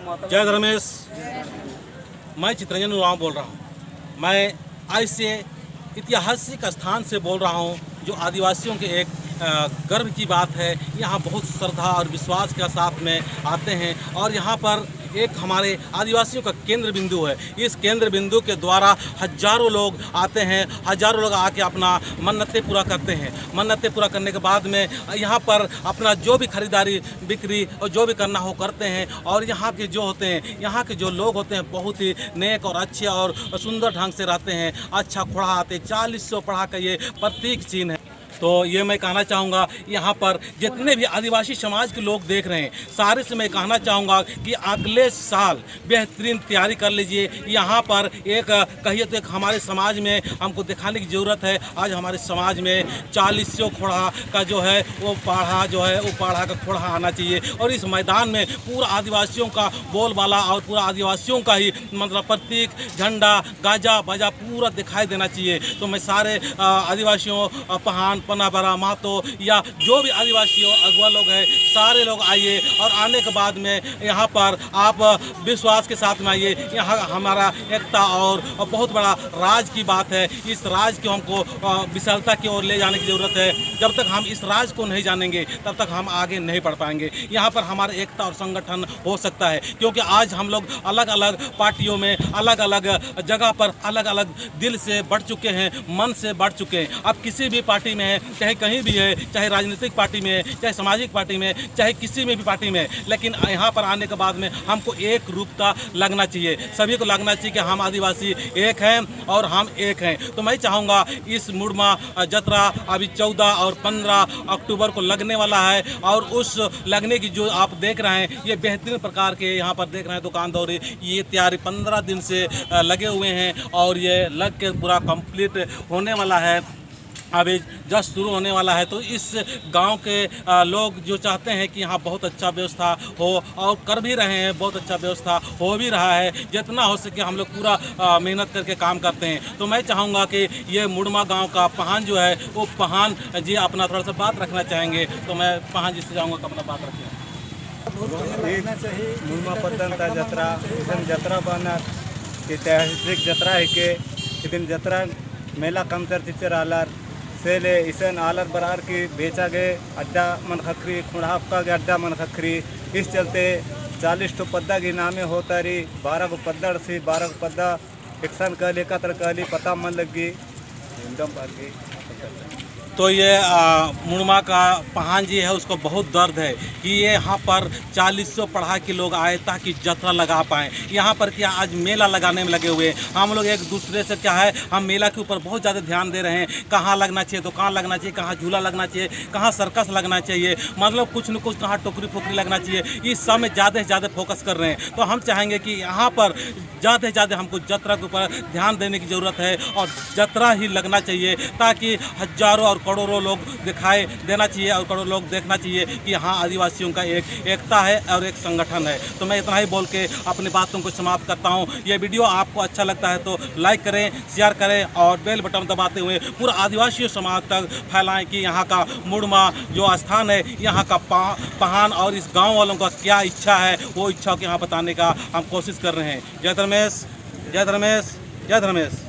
जय धर्मेश। मैं चितरंजन उरांव बोल रहा हूँ। मैं ऐसे ऐतिहासिक स्थान से बोल रहा हूँ जो आदिवासियों के एक गर्व की बात है। यहाँ बहुत श्रद्धा और विश्वास के साथ में आते हैं और यहाँ पर एक हमारे आदिवासियों का केंद्र बिंदु है। इस केंद्र बिंदु के द्वारा हजारों लोग आते हैं, हजारों लोग आके अपना मन्नतें पूरा करते हैं। मन्नतें पूरा करने के बाद में यहाँ पर अपना जो भी खरीदारी बिक्री और जो भी करना हो करते हैं। और यहाँ के जो होते हैं, यहाँ के जो लोग होते हैं बहुत ही नेक और अच्छे और सुंदर ढंग से रहते हैं। अच्छा खुड़ा आते 40 पढ़ा का ये प्रतीक चिन्ह है। तो ये मैं कहना चाहूँगा, यहाँ पर जितने भी आदिवासी समाज के लोग देख रहे हैं सारे से मैं कहना चाहूँगा कि अगले साल बेहतरीन तैयारी कर लीजिए। यहाँ पर एक कहिए तो एक हमारे समाज में हमको दिखाने की ज़रूरत है। आज हमारे समाज में 40 खोड़ा का जो है वो पाढ़ा का खोड़ा आना चाहिए और इस मैदान में पूरा आदिवासियों का बोलबाला और पूरा आदिवासियों का ही मतलब प्रतीक झंडा गाजा बाजा पूरा दिखाई देना चाहिए। तो मैं सारे आदिवासियों पहान पनाबरा महतो या जो भी आदिवासी अगुआ लोग हैं सारे लोग आइए और आने के बाद में यहाँ पर आप विश्वास के साथ में आइए। यहाँ हमारा एकता और बहुत बड़ा राज की बात है। इस राज को हमको विशालता की ओर ले जाने की ज़रूरत है। जब तक हम इस राज को नहीं जानेंगे तब तक हम आगे नहीं बढ़ पाएंगे। यहाँ पर हमारा एकता और संगठन हो सकता है क्योंकि आज हम लोग अलग अलग पार्टियों में अलग अलग जगह पर अलग अलग दिल से बढ़ चुके हैं, मन से बढ़ चुके हैं। अब किसी भी पार्टी में है, चाहे कहीं भी है, चाहे राजनीतिक पार्टी में है, चाहे सामाजिक पार्टी में, चाहे किसी में भी पार्टी में, लेकिन यहाँ पर आने के बाद में हमको एक रूपता लगना चाहिए। सभी को लगना चाहिए कि हम आदिवासी एक हैं और हम एक हैं। तो मैं चाहूँगा इस मुड़मा जतरा अभी 14 और 15 अक्टूबर को लगने वाला है और उस लगने की जो आप देख रहे हैं ये बेहतरीन प्रकार के यहाँ पर देख रहे हैं दुकानदारी, ये तैयारी 15 दिन से लगे हुए हैं और ये लग के पूरा कंप्लीट होने वाला है। अभी जस्ट शुरू होने वाला है। तो इस गांव के लोग जो चाहते हैं कि यहाँ बहुत अच्छा व्यवस्था हो और कर भी रहे हैं, बहुत अच्छा व्यवस्था हो भी रहा है। जितना हो सके हम लोग पूरा मेहनत करके काम करते हैं। तो मैं चाहूँगा कि ये मुड़मा गांव का पहान जो है वो पहान जी अपना थोड़ा सा बात रखना चाहेंगे। तो मैं पहान जी से चाहूँगा कि अपना बात रखें। मुड़मा पद्दंता जतरा इसन जतरा बना ऐतिहासिक जतरा है के इतन जतरा मेला कम तर चिचर आलार सेले इसन आलर बरार की बेचा गए अड्डा मन खखरी खुड़ाप का अड्डा मन खखरी। इस चलते 40 पद्दा की नामे होता रही 12 को पद्दड़ से 12 को पद्दा इकसन कहली एकत्र कहली पता मन लगी एकदम बाकी। तो ये मुड़मा का पहान जी है उसको बहुत दर्द है कि ये यहाँ पर 40 पढ़ा के लोग आए ताकि जतरा लगा पाएँ। यहाँ पर क्या आज मेला लगाने में लगे हुए हैं। हम लोग एक दूसरे से क्या है हम मेला के ऊपर बहुत ज़्यादा ध्यान दे रहे हैं। कहाँ लगना चाहिए, दुकान लगना चाहिए, कहाँ झूला लगना चाहिए, कहाँ सर्कस लगना चाहिए, मतलब कुछ न कुछ कहाँ टोकरी फोकरी लगना चाहिए। इस सब में ज़्यादा से ज़्यादा फोकस कर रहे हैं। तो हम चाहेंगे कि यहाँ पर ज़्यादा से ज़्यादा हमको जतरा के ऊपर ध्यान देने की ज़रूरत है और जतरा ही लगना चाहिए ताकि हजारों और करोड़ों लोग दिखाई देना चाहिए और करोड़ों लोग देखना चाहिए कि यहाँ आदिवासियों का एक एकता है और एक संगठन है। तो मैं इतना ही बोल के अपनी बातों को समाप्त करता हूँ। ये वीडियो आपको अच्छा लगता है तो लाइक करें, शेयर करें और बेल बटन दबाते हुए पूरा आदिवासी समाज तक फैलाएं कि यहाँ का मुड़मा जो स्थान है यहाँ का पहान और इस गाँव वालों का क्या इच्छा है वो इच्छा को यहाँ बताने का हम कोशिश कर रहे हैं। जय धर्मेश, जय धर्मेश, जय धर्मेश।